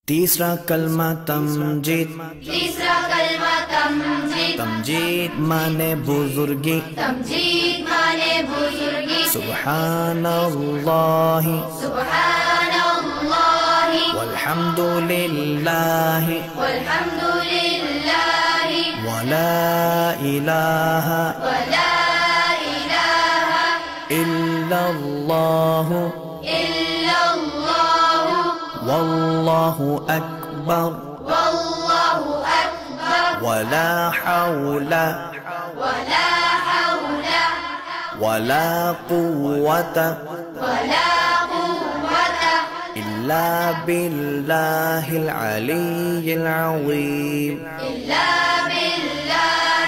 तीसरा कलमा तमजीद। तीसरा कलमा तमजीद। तमजीद माने बुजुर्गी। तमजीद माने बुजुर्गी। सुब्हानल्लाहि सुब्हानल्लाहि वल्हम्दुलिल्लाहि वल्हम्दुलिल्लाहि वला इलाहा वला इलाहा इल्लल्लाहु इल्लल्लाहु वल्लाहु अकबर वल्लाहु अकबर वला हौला वला हौला वला कुव्वता वला कुव्वता इल्ला बिल्लाहिल अलिय्यिल अज़ीम। इल्ला बिल्लाह